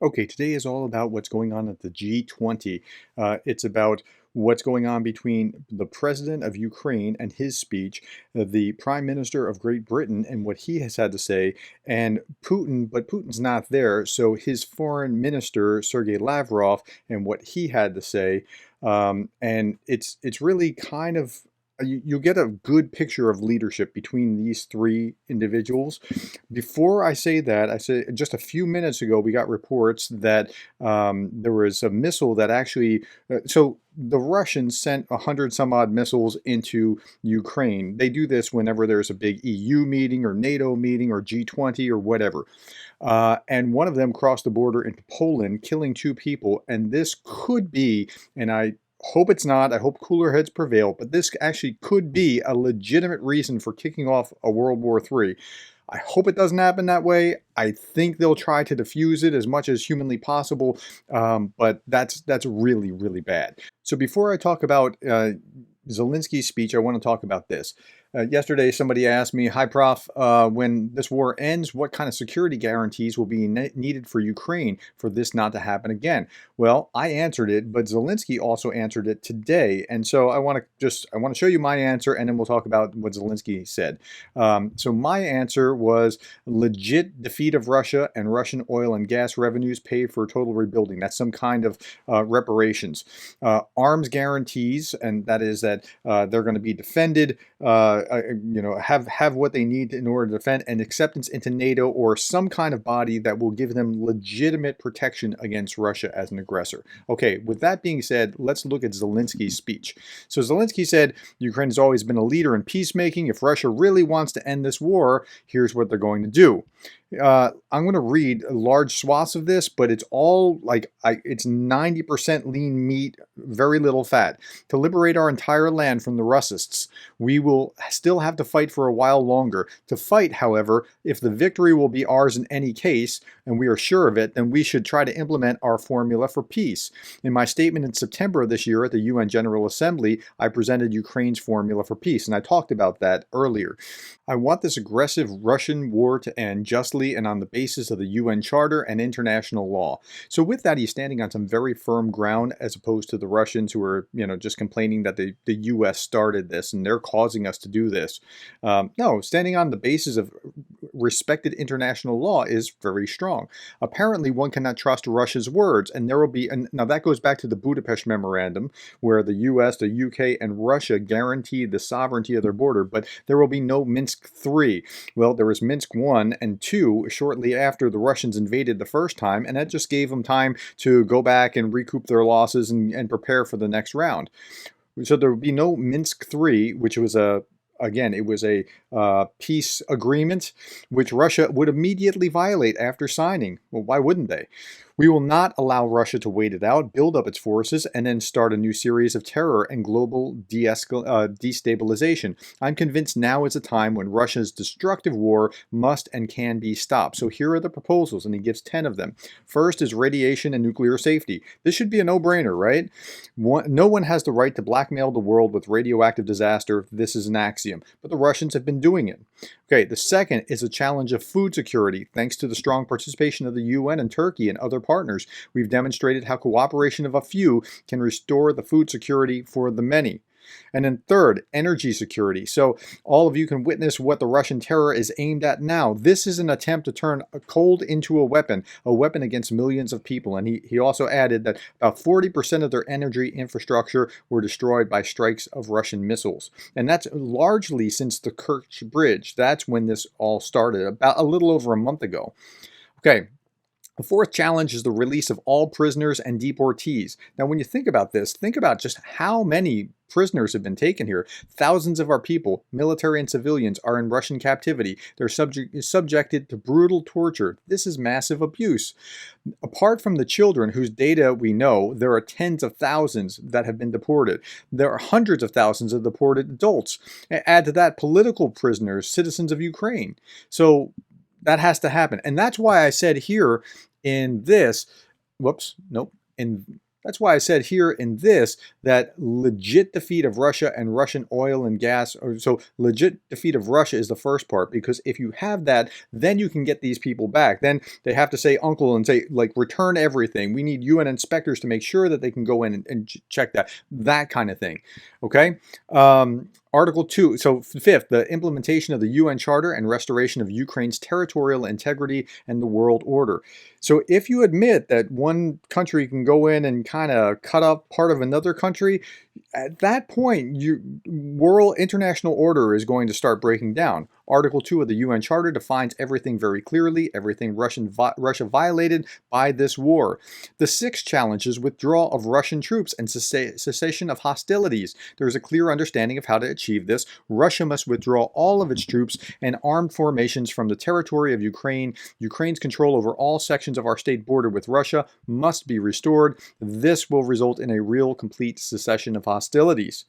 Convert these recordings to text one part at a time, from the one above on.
Okay, today is all about what's going on at the G20. It's about what's going on between the president of Ukraine and his speech, the prime minister of Great Britain and what he has had to say, and Putin, but Putin's not there, so his foreign minister, Sergei Lavrov, and what he had to say. And it's really kind of you get a good picture of leadership between these three individuals. Before I say that, I say just a few minutes ago, we got reports that there was a missile that actually, so the Russians sent 100 some odd missiles into Ukraine. They do this whenever there's a big EU meeting or NATO meeting or G20 or whatever. And one of them crossed the border into Poland, killing two people. And this could be, and I hope it's not, I hope cooler heads prevail, but this actually could be a legitimate reason for kicking off a World War III. I hope it doesn't happen that way. I think they'll try to diffuse it as much as humanly possible, but that's really, really bad. So before I talk about Zelensky's speech, I want to talk about this. Yesterday, somebody asked me, "Hi, Prof, when this war ends, what kind of security guarantees will be needed for Ukraine for this not to happen again?" Well, I answered it, but Zelensky also answered it today, and so I want to show you my answer, and then we'll talk about what Zelensky said. So my answer was legit defeat of Russia and Russian oil and gas revenues paid for total rebuilding. That's some kind of reparations. Arms guarantees, and that is that they're going to be defended. Have what they need in order to defend, and acceptance into NATO or some kind of body that will give them legitimate protection against Russia as an aggressor. Okay, with that being said, let's look at Zelensky's speech. So Zelensky said, Ukraine has always been a leader in peacemaking. If Russia really wants to end this war, here's what they're going to do. I'm going to read large swaths of this, but it's all it's 90% lean meat, very little fat. To liberate our entire land from the Russists, we will still have to fight for a while longer. To fight, however, if the victory will be ours in any case, and we are sure of it, then we should try to implement our formula for peace. In my statement in September of this year at the UN General Assembly, I presented Ukraine's formula for peace, and I talked about that earlier. I want this aggressive Russian war to end justly and on the basis of the UN Charter and international law. So with that, he's standing on some very firm ground as opposed to the Russians who are, just complaining that the US started this and they're causing us to do this. No, standing on the basis of respected international law is very strong. Apparently, one cannot trust Russia's words, and there will be, and now that goes back to the Budapest Memorandum, where the US, the UK, and Russia guaranteed the sovereignty of their border, but there will be no Minsk III. Well, there was Minsk I and II shortly after the Russians invaded the first time, and that just gave them time to go back and recoup their losses and prepare for the next round. So there would be no Minsk III, which was a peace agreement, which Russia would immediately violate after signing. Well, why wouldn't they? We will not allow Russia to wait it out, build up its forces, and then start a new series of terror and global destabilization. I'm convinced now is a time when Russia's destructive war must and can be stopped. So here are the proposals, and he gives 10 of them. First is radiation and nuclear safety. This should be a no-brainer, right? No one has the right to blackmail the world with radioactive disaster. This is an axiom, but the Russians have been doing it. Okay, the second is a challenge of food security. Thanks to the strong participation of the UN and Turkey and other partners, we've demonstrated how cooperation of a few can restore the food security for the many. And then third, energy security. So all of you can witness what the Russian terror is aimed at now. This is an attempt to turn a cold into a weapon against millions of people. And he also added that about 40% of their energy infrastructure were destroyed by strikes of Russian missiles. And that's largely since the Kerch Bridge. That's when this all started, about a little over a month ago. Okay. The fourth challenge is the release of all prisoners and deportees. Now, when you think about this, think about just how many prisoners have been taken here. Thousands of our people, military and civilians, are in Russian captivity. They're subjected to brutal torture. This is massive abuse. Apart from the children whose data we know, there are tens of thousands that have been deported. There are hundreds of thousands of deported adults. Add to that political prisoners, citizens of Ukraine. So that has to happen. And that's why I said here in this, in That's why I said here in this that legit defeat of Russia and Russian oil and gas, or so legit defeat of Russia is the first part, because if you have that, then you can get these people back. Then they have to say uncle and say, like, return everything. We need UN inspectors to make sure that they can go in and check that kind of thing. Okay. Article 2, so fifth, the implementation of the UN Charter and restoration of Ukraine's territorial integrity and the world order. So if you admit that one country can go in and kind of cut off part of another country, at that point, world international order is going to start breaking down. Article 2 of the UN Charter defines everything very clearly, everything Russia violated by this war. The sixth challenge is withdrawal of Russian troops and cessation of hostilities. There is a clear understanding of how to achieve this. Russia must withdraw all of its troops and armed formations from the territory of Ukraine. Ukraine's control over all sections of our state border with Russia must be restored. This will result in a real, complete cessation of hostilities.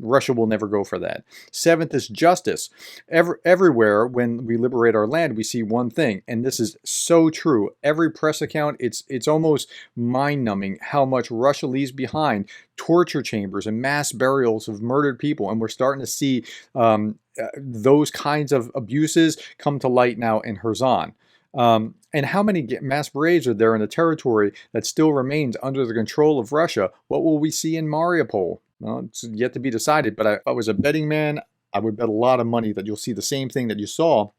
Russia will never go for that. Seventh is justice. Everywhere when we liberate our land, we see one thing, and this is so true. Every press account, it's almost mind-numbing how much Russia leaves behind. Torture chambers and mass burials of murdered people, and we're starting to see those kinds of abuses come to light now in Kherson. And how many mass graves are there in a territory that still remains under the control of Russia? What will we see in Mariupol? Well, it's yet to be decided, but if I was a betting man, I would bet a lot of money that you'll see the same thing that you saw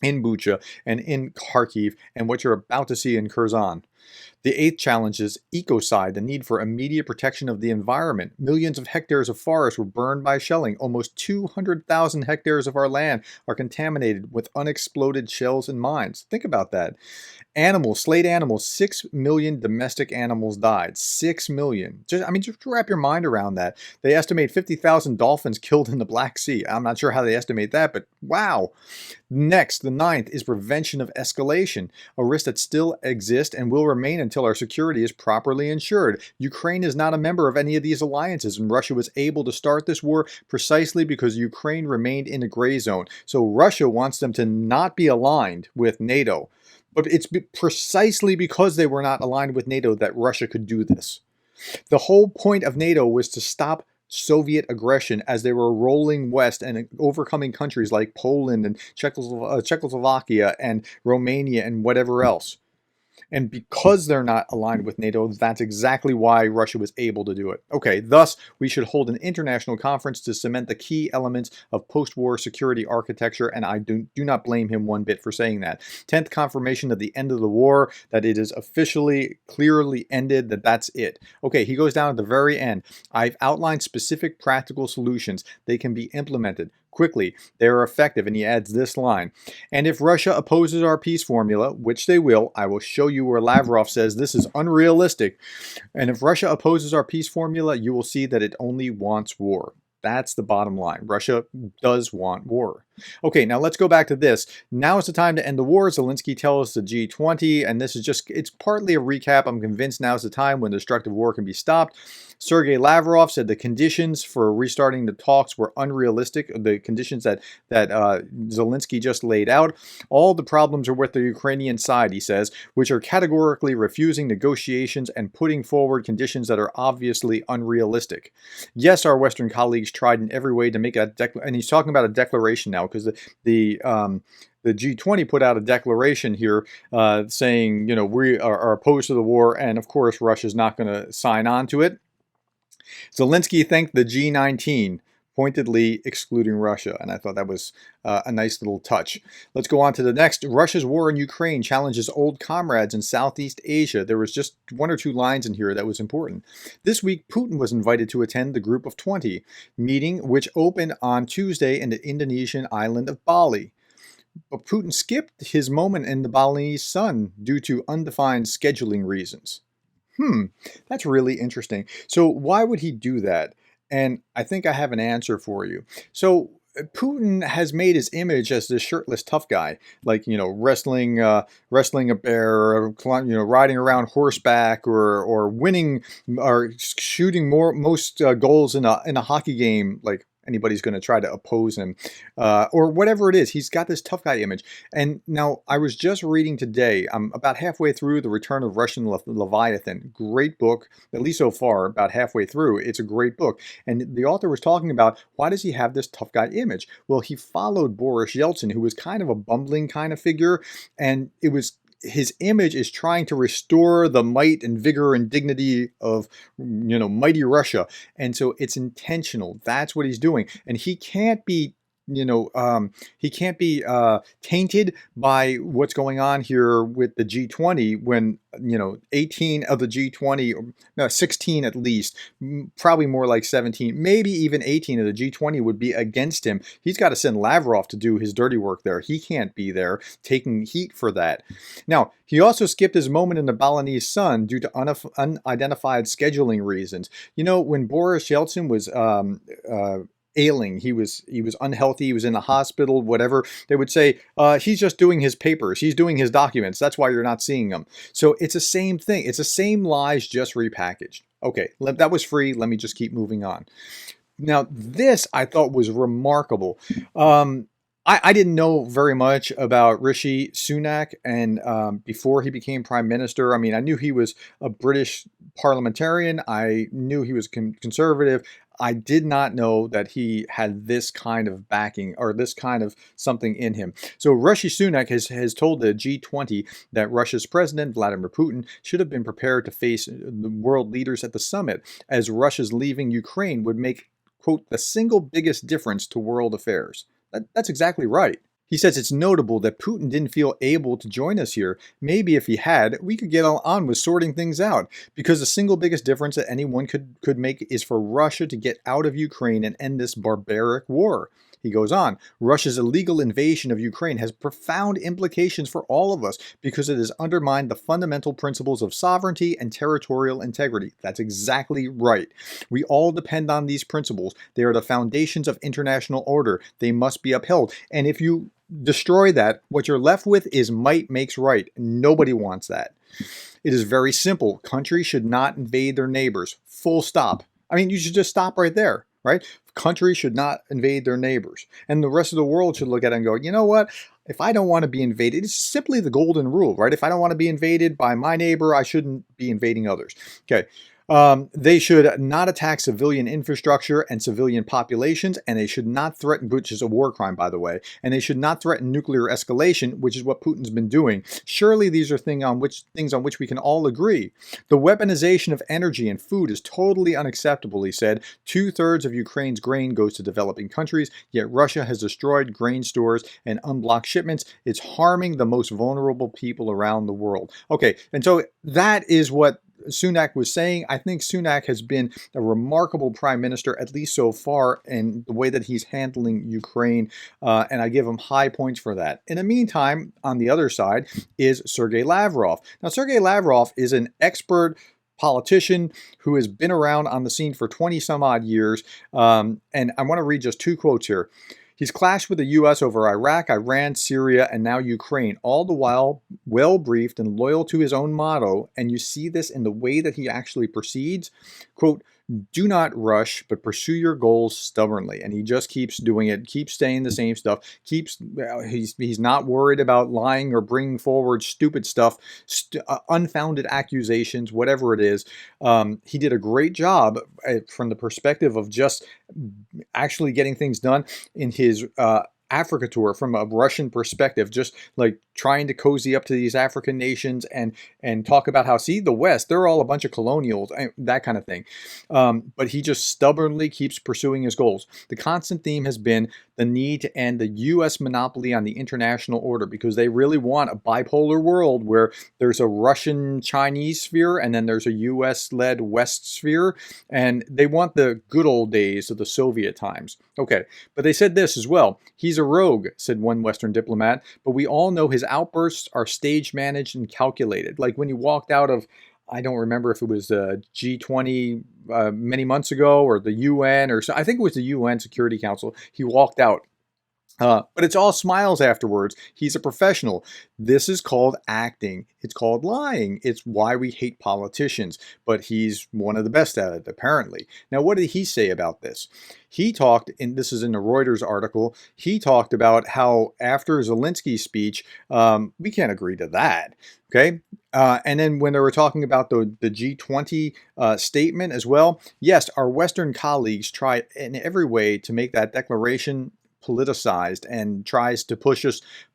in Bucha and in Kharkiv and what you're about to see in Kherson. The eighth challenge is ecocide, the need for immediate protection of the environment. Millions of hectares of forest were burned by shelling. Almost 200,000 hectares of our land are contaminated with unexploded shells and mines. Think about that. Animals, slayed animals, 6 million domestic animals died. 6 million. Just wrap your mind around that. They estimate 50,000 dolphins killed in the Black Sea. I'm not sure how they estimate that, but wow. Next, the ninth is prevention of escalation, a risk that still exists and will remain until our security is properly ensured. Ukraine is not a member of any of these alliances, and Russia was able to start this war precisely because Ukraine remained in a gray zone. So Russia wants them to not be aligned with NATO. But it's precisely because they were not aligned with NATO that Russia could do this. The whole point of NATO was to stop Soviet aggression as they were rolling west and overcoming countries like Poland and Czechoslovakia and Romania and whatever else. And because they're not aligned with NATO, that's exactly why Russia was able to do it. Okay, thus, we should hold an international conference to cement the key elements of post-war security architecture, and I do not blame him one bit for saying that. 10th, confirmation of the end of the war, that it is officially, clearly ended, that's it. Okay, he goes down at the very end. I've outlined specific practical solutions. They can be implemented quickly. They are effective, and he adds this line. And if Russia opposes our peace formula, which they will, I will show you where Lavrov says this is unrealistic. And if Russia opposes our peace formula, you will see that it only wants war. That's the bottom line. Russia does want war. Okay, now let's go back to this. Now is the time to end the war, Zelensky tells the G20, and this is it's partly a recap. I'm convinced now is the time when destructive war can be stopped. Sergei Lavrov said the conditions for restarting the talks were unrealistic, the conditions that Zelensky just laid out. All the problems are with the Ukrainian side, he says, which are categorically refusing negotiations and putting forward conditions that are obviously unrealistic. Yes, our Western colleagues tried in every way to make a and he's talking about a declaration now, because the G20 put out a declaration here saying, we are opposed to the war, and of course Russia's not going to sign on to it. Zelensky thanked the G19, pointedly excluding Russia, and I thought that was a nice little touch. Let's go on to the next. Russia's war in Ukraine challenges old comrades in Southeast Asia. There was just one or two lines in here that was important. This week, Putin was invited to attend the Group of 20 meeting, which opened on Tuesday in the Indonesian island of Bali. But Putin skipped his moment in the Balinese sun due to undefined scheduling reasons. That's really interesting. So why would he do that? And I think I have an answer for you. So Putin has made his image as this shirtless tough guy, like, wrestling a bear, or, riding around horseback, or winning, or shooting most goals in a hockey game, like anybody's going to try to oppose him, or whatever it is. He's got this tough guy image. And now I was just reading today, I'm about halfway through The Return of Russian Leviathan. Great book, at least so far, about halfway through. It's a great book. And the author was talking about, why does he have this tough guy image? Well, he followed Boris Yeltsin, who was kind of a bumbling kind of figure, and it was his image is trying to restore the might and vigor and dignity of, mighty Russia. And so it's intentional. That's what he's doing. And he can't be, tainted by what's going on here with the G20 when, 18 of the G20, no, 16 at least, probably more like 17, maybe even 18 of the G20 would be against him. He's got to send Lavrov to do his dirty work there. He can't be there taking heat for that. Now, he also skipped his moment in the Balinese sun due to unidentified scheduling reasons. When Boris Yeltsin was ailing, he was unhealthy, he was in the hospital, whatever, they would say, he's just doing his papers, he's doing his documents, that's why you're not seeing him. So it's the same thing, it's the same lies just repackaged. Okay, that was free, let me just keep moving on. Now this I thought was remarkable. I didn't know very much about Rishi Sunak, and before he became prime minister, I mean, I knew he was a British parliamentarian, I knew he was conservative. I did not know that he had this kind of backing or this kind of something in him. So Rishi Sunak has told the G20 that Russia's president, Vladimir Putin, should have been prepared to face the world leaders at the summit, as Russia's leaving Ukraine would make, quote, the single biggest difference to world affairs. That's exactly right. He says it's notable that Putin didn't feel able to join us here. Maybe if he had, we could get on with sorting things out, because the single biggest difference that anyone could make is for Russia to get out of Ukraine and end this barbaric war. He goes on, Russia's illegal invasion of Ukraine has profound implications for all of us because it has undermined the fundamental principles of sovereignty and territorial integrity. That's exactly right. We all depend on these principles. They are the foundations of international order. They must be upheld. And if you destroy that, what you're left with is might makes right. Nobody wants that. It is very simple. Countries should not invade their neighbors. Full stop. I mean, you should just stop right there, right? Countries should not invade their neighbors. And the rest of the world should look at it and go, you know what? If I don't want to be invaded, it's simply the golden rule, right? If I don't want to be invaded by my neighbor, I shouldn't be invading others. Okay. They should not attack civilian infrastructure and civilian populations, and they should not threaten, which is a war crime, by the way, and they should not threaten nuclear escalation, which is what Putin's been doing. Surely these are things on which we can all agree. The weaponization of energy and food is totally unacceptable, he said. 2/3 of Ukraine's grain goes to developing countries, yet Russia has destroyed grain stores and unblocked shipments. It's harming the most vulnerable people around the world. Okay, and so that is what Sunak was saying. I think Sunak has been a remarkable prime minister, at least so far, in the way that he's handling Ukraine, and I give him high points for that. In the meantime, on the other side is Sergei Lavrov. Now, Sergei Lavrov is an expert politician who has been around on the scene for 20 some odd years, and I want to read just two quotes here. He's clashed with the U.S. over Iraq, Iran, Syria, and now Ukraine, all the while well-briefed and loyal to his own motto, and you see this in the way that he actually proceeds. Quote, do not rush, but pursue your goals stubbornly. And he just keeps doing it, keeps saying the same stuff, he's not worried about lying or bringing forward stupid stuff, unfounded accusations, whatever it is. He did a great job from the perspective of just actually getting things done in his Africa tour from a Russian perspective, just like trying to cozy up to these African nations and talk about how, see, the West, they're all a bunch of colonials, that kind of thing. But he just stubbornly keeps pursuing his goals. The constant theme has been the need to end the U.S. monopoly on the international order, because they really want a bipolar world where there's a Russian-Chinese sphere and then there's a U.S.-led West sphere, and they want the good old days of the Soviet times. Okay, but they said this as well. He's a rogue, said one Western diplomat, but we all know his outbursts are stage managed and calculated. Like when he walked out of, I don't remember if it was the G20 many months ago or the UN, or so. I think it was the UN Security Council. He walked out But it's all smiles afterwards. He's a professional. This is called acting. It's called lying. It's why we hate politicians. But he's one of the best at it, apparently. Now, what did he say about this? He talked, and this is in the Reuters article, he talked about how after Zelensky's speech, we can't agree to that. Okay. And then when they were talking about the G20 statement as well, yes, our Western colleagues try in every way to make that declaration politicized and tries to push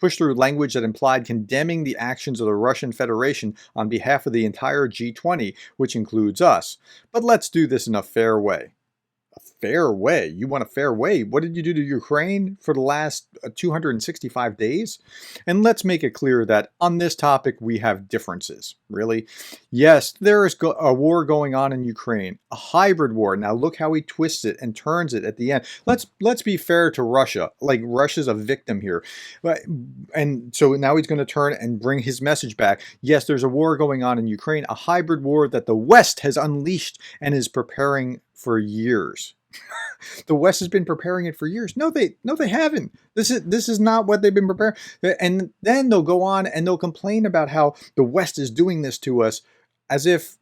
through language that implied condemning the actions of the Russian Federation on behalf of the entire G20, which includes us. But let's do this in a fair way. A fair way? You want a fair way? What did you do to Ukraine for the last 265 days? And let's make it clear that on this topic we have differences. Really? Yes, there is a war going on in Ukraine, a hybrid war. Now look how he twists it and turns it at the end. Let's be fair to Russia. Like, Russia's a victim here. And so now he's going to turn and bring his message back. Yes, there's a war going on in Ukraine, a hybrid war that the West has unleashed and is preparing for years. The West has been preparing it for years. No, they haven't. This is not what they've been preparing. And then they'll go on and they'll complain about how the West is doing this to us, as if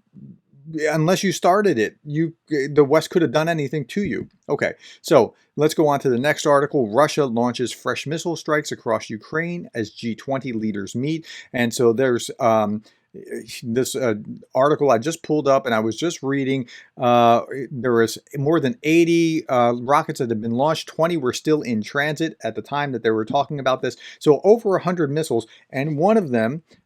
unless you started it, the West could have done anything to you. Okay, so let's go on to the next article. Russia launches fresh missile strikes across Ukraine as G20 leaders meet. And so there's this article I just pulled up, and I was just reading. There was more than 80 rockets that had been launched. 20 were still in transit at the time that they were talking about this. So over 100 missiles, and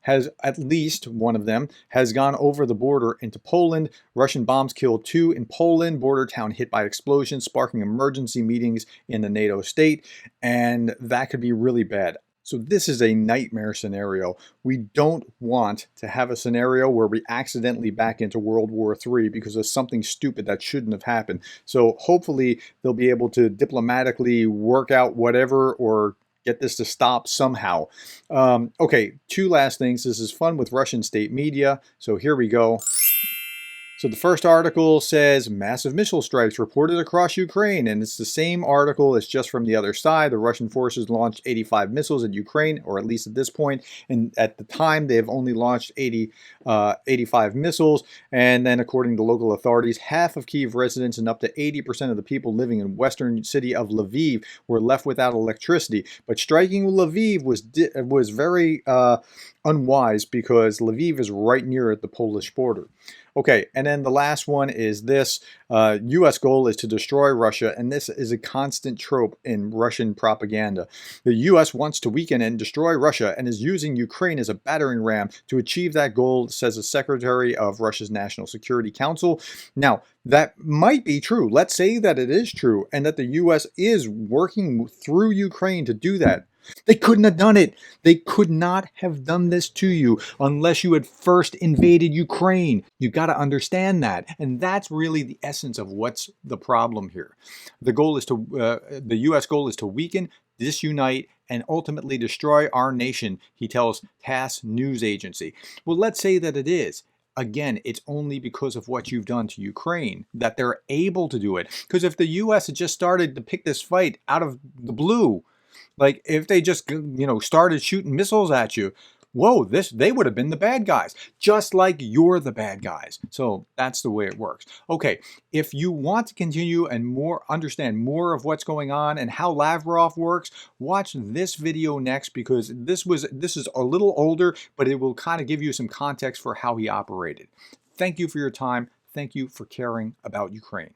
at least one of them has gone over the border into Poland. Russian bombs killed 2 in Poland. Border town hit by explosions, sparking emergency meetings in the NATO state, and that could be really bad. So this is a nightmare scenario. We don't want to have a scenario where we accidentally back into World War III because of something stupid that shouldn't have happened. So hopefully they'll be able to diplomatically work out whatever or get this to stop somehow. Okay, 2 last things. This is fun with Russian state media. So here we go. So the first article says massive missile strikes reported across Ukraine, and it's the same article. It's just from the other side. The Russian forces launched 85 missiles at Ukraine, or at least at this point. And at the time, they have only launched 85 missiles. And then according to local authorities, half of Kyiv residents and up to 80% of the people living in western city of Lviv were left without electricity. But striking Lviv was very unwise because Lviv is right near the Polish border. Okay, and then the last one is this. U.S. goal is to destroy Russia, and this is a constant trope in Russian propaganda. The U.S. wants to weaken and destroy Russia and is using Ukraine as a battering ram to achieve that goal, says the Secretary of Russia's National Security Council. Now, that might be true. Let's say that it is true and that the U.S. is working through Ukraine to do that. They couldn't have done it. They could not have done this to you unless you had first invaded Ukraine. You got to understand that. And that's really the essence of what's the problem here. The U.S. goal is to weaken, disunite, and ultimately destroy our nation, he tells TASS news agency. Well, let's say that it is. Again, it's only because of what you've done to Ukraine that they're able to do it. Because if the U.S. had just started to pick this fight out of the blue, like if they just, started shooting missiles at you, whoa, they would have been the bad guys, just like you're the bad guys. So that's the way it works. Okay, if you want to continue and understand more of what's going on and how Lavrov works, watch this video next, because this is a little older, but it will kind of give you some context for how he operated. Thank you for your time. Thank you for caring about Ukraine.